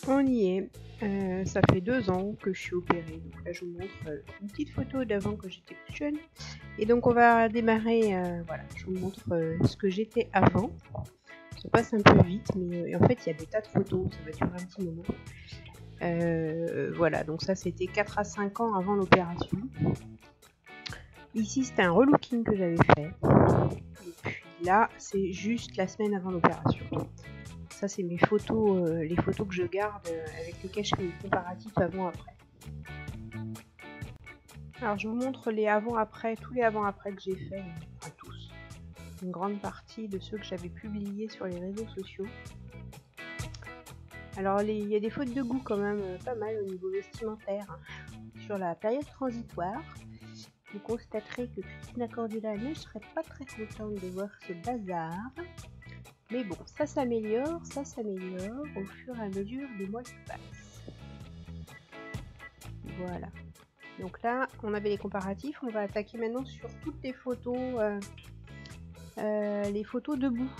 On y est. Ça fait 2 ans que je suis opérée. Donc là, je vous montre une petite photo d'avant que j'étais plus jeune. Et donc, on va démarrer. Voilà, je vous montre ce que j'étais avant. Ça passe un peu vite, mais en fait, il y a des tas de photos. Ça va durer un petit moment. Voilà, donc ça, c'était 4 à 5 ans avant l'opération. Ici, c'était un relooking que j'avais fait. Et puis là, c'est juste la semaine avant l'opération. Ça, c'est mes photos, les photos que je garde avec lesquelles je fais les comparatifs avant-après. Alors, je vous montre les avant-après, tous les avant-après que j'ai fait, enfin tous. Une grande partie de ceux que j'avais publiés sur les réseaux sociaux. Alors, il y a des fautes de goût quand même pas mal au niveau vestimentaire. Sur la période transitoire, vous constaterez que Christina Cordula ne serait pas très contente de voir ce bazar. Mais bon, ça s'améliore au fur et à mesure des mois qui passent. Voilà. Donc là, on avait les comparatifs. On va attaquer maintenant sur toutes les photos debout,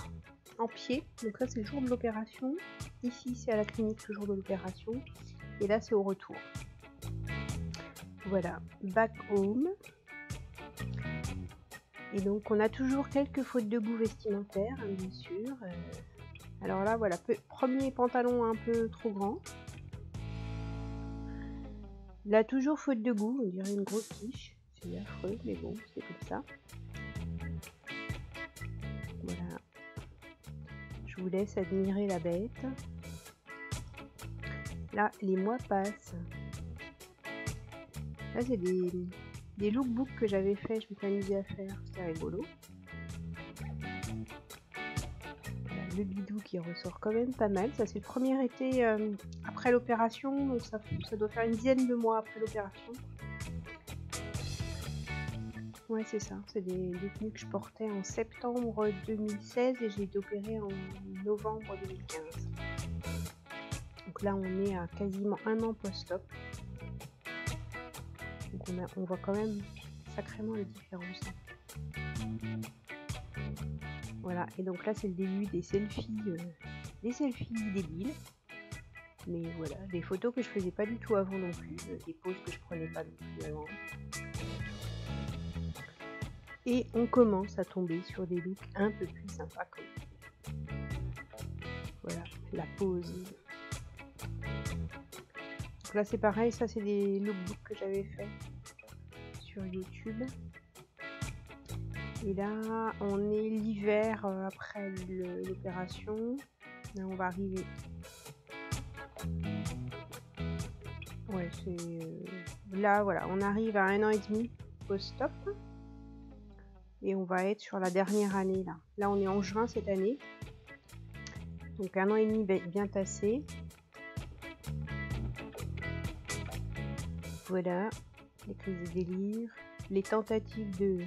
en pied. Donc là, c'est le jour de l'opération. Ici, c'est à la clinique le jour de l'opération. Et là, c'est au retour. Voilà, back home. Et donc, on a toujours quelques fautes de goût vestimentaires, hein, bien sûr. Alors là, voilà, premier pantalon un peu trop grand. Là, toujours faute de goût, on dirait une grosse quiche. C'est affreux, mais bon, c'est comme ça. Voilà. Je vous laisse admirer la bête. Là, les mois passent. Là, c'est des lookbooks que j'avais fait, je me suis amusée à faire, c'était rigolo. Voilà, le bidou qui ressort quand même pas mal. Ça, c'est le premier été après l'opération, donc ça doit faire une dizaine de mois après l'opération. Ouais, c'est ça. C'est des tenues que je portais en septembre 2016 et j'ai été opérée en novembre 2015. Donc là, on est à quasiment 1 an post-op. Donc on voit quand même sacrément la différence. Voilà, et donc là, c'est le début des selfies débiles. Mais voilà, des photos que je faisais pas du tout avant non plus, des poses que je prenais pas du tout avant. Et on commence à tomber sur des looks un peu plus sympas comme voilà, la pose. Donc là c'est pareil, ça c'est des lookbooks que j'avais fait sur YouTube. Et là on est l'hiver après l'opération. Là on va arriver. Ouais, c'est là voilà, on arrive à 1 an et demi post-op. Et on va être sur la dernière année là. Là on est en juin cette année. Donc 1 an et demi bien passé. Voilà, les crises de délire, les tentatives de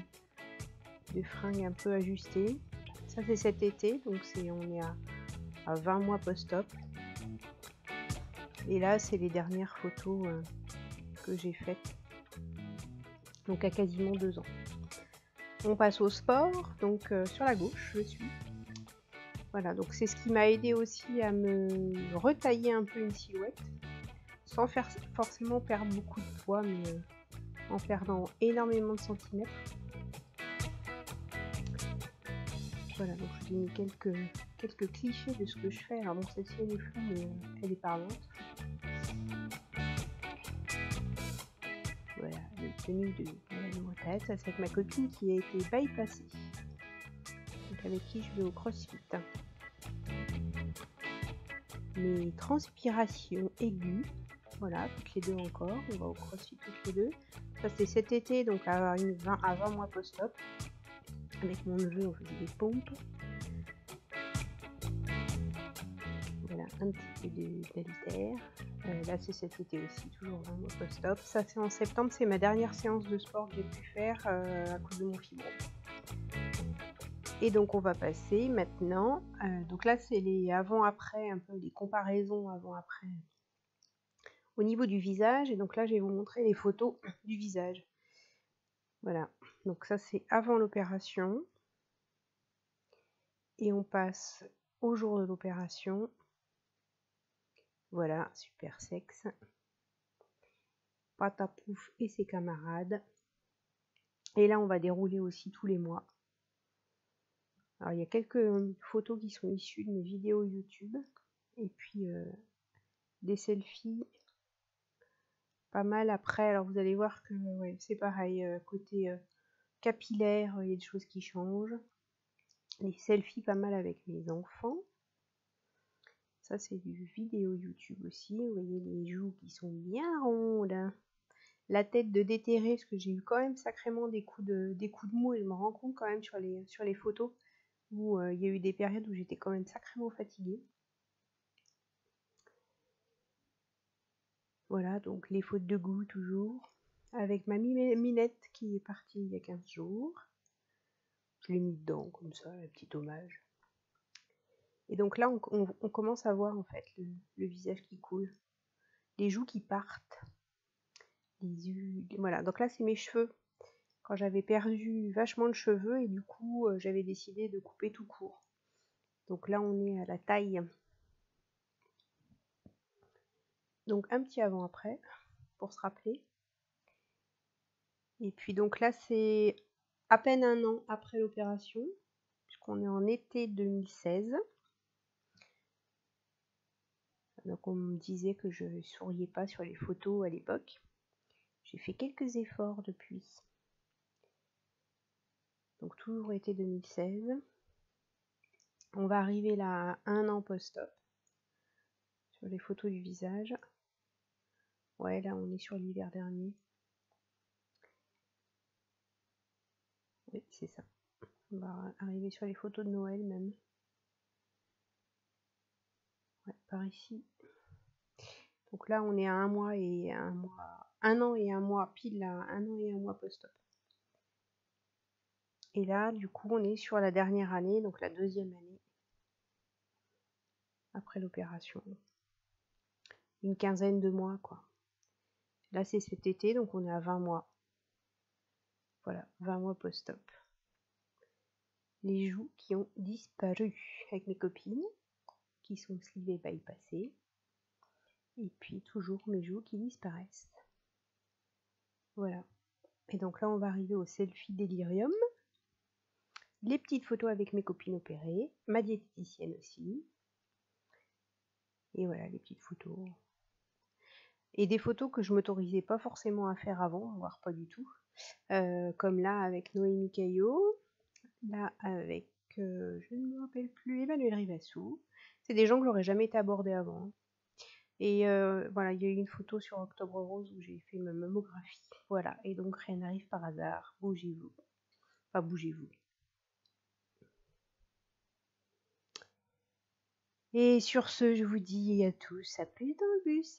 fringues un peu ajustées. Ça c'est cet été, donc on est à 20 mois post-op. Et là c'est les dernières photos que j'ai faites. Donc à quasiment 2 ans. On passe au sport, donc sur la gauche je suis. Voilà, donc c'est ce qui m'a aidé aussi à me retailler un peu une silhouette, sans faire forcément perdre beaucoup de poids, mais en perdant énormément de centimètres. Voilà, donc je vous ai mis quelques clichés de ce que je fais. Alors bon, celle-ci elle est floue, mais elle est parlante. Voilà, les tenues de la retraite. Ça c'est avec ma copine qui a été bypassée. Donc avec qui je vais au CrossFit. Mes transpirations aiguës. Voilà, toutes les deux encore. On va au CrossFit toutes les deux. Ça c'est cet été, donc à 20 mois post-op. Avec mon neveu, on faisait des pompes. Voilà, un petit peu d'haltère. Là, c'est cet été aussi, toujours vraiment post-op. Ça, c'est en septembre. C'est ma dernière séance de sport que j'ai pu faire à cause de mon fibrome. Et donc, on va passer maintenant. Donc là, c'est les avant-après, un peu les comparaisons avant-après au niveau du visage. Et donc là, je vais vous montrer les photos du visage. Voilà. Donc ça, c'est avant l'opération. Et on passe au jour de l'opération. Voilà, super sexe. Patapouf et ses camarades. Et là, on va dérouler aussi tous les mois. Alors, il y a quelques photos qui sont issues de mes vidéos YouTube. Et puis, des selfies. Pas mal après. Alors, vous allez voir que ouais, c'est pareil. Côté capillaire, il y a des choses qui changent. Les selfies, pas mal avec mes enfants. Ça, c'est du vidéo YouTube aussi. Vous voyez les joues qui sont bien rondes. Hein. La tête de déterré, parce que j'ai eu quand même sacrément des coups de mou. Et je me rends compte quand même sur les photos où il y a eu des périodes où j'étais quand même sacrément fatiguée. Voilà, donc les fautes de goût toujours. Avec ma Minette qui est partie il y a 15 jours. Je l'ai mis dedans, comme ça, un petit hommage. Et donc là, on commence à voir en fait le visage qui coule. Les joues qui partent. Les yeux. Voilà, donc là, c'est mes cheveux. Quand j'avais perdu vachement de cheveux et du coup, j'avais décidé de couper tout court. Donc là, on est à la taille. Donc un petit avant-après, pour se rappeler. Et puis donc là, c'est à peine un an après l'opération, puisqu'on est en été 2016. Donc on me disait que je ne souriais pas sur les photos à l'époque. J'ai fait quelques efforts depuis. Donc toujours été 2016. On va arriver là à un an post-op. Sur les photos du visage. Ouais, là on est sur l'hiver dernier. Oui, c'est ça. On va arriver sur les photos de Noël même. Ouais, par ici. Donc là, on est à un an et un mois, pile à un an et un mois post-op. Et là, du coup, on est sur la dernière année, donc la deuxième année après l'opération. Une quinzaine de mois, quoi. Là, c'est cet été, donc on est à 20 mois. Voilà, 20 mois post-op. Les joues qui ont disparu avec mes copines, qui sont slivées bypassées. Et puis toujours mes joues qui disparaissent. Voilà. Et donc là, on va arriver au selfie délirium. Les petites photos avec mes copines opérées, ma diététicienne aussi. Et voilà, les petites photos. Et des photos que je m'autorisais pas forcément à faire avant, voire pas du tout. Comme là avec Noémie Caillot, là avec, je ne me rappelle plus, Emmanuel Rivassou. C'est des gens que j'aurais jamais été abordés avant. Et voilà, il y a eu une photo sur Octobre Rose où j'ai fait ma mammographie. Voilà, et donc rien n'arrive par hasard. Bougez-vous. Enfin, bougez-vous. Et sur ce, je vous dis à tous, à plus dans le bus.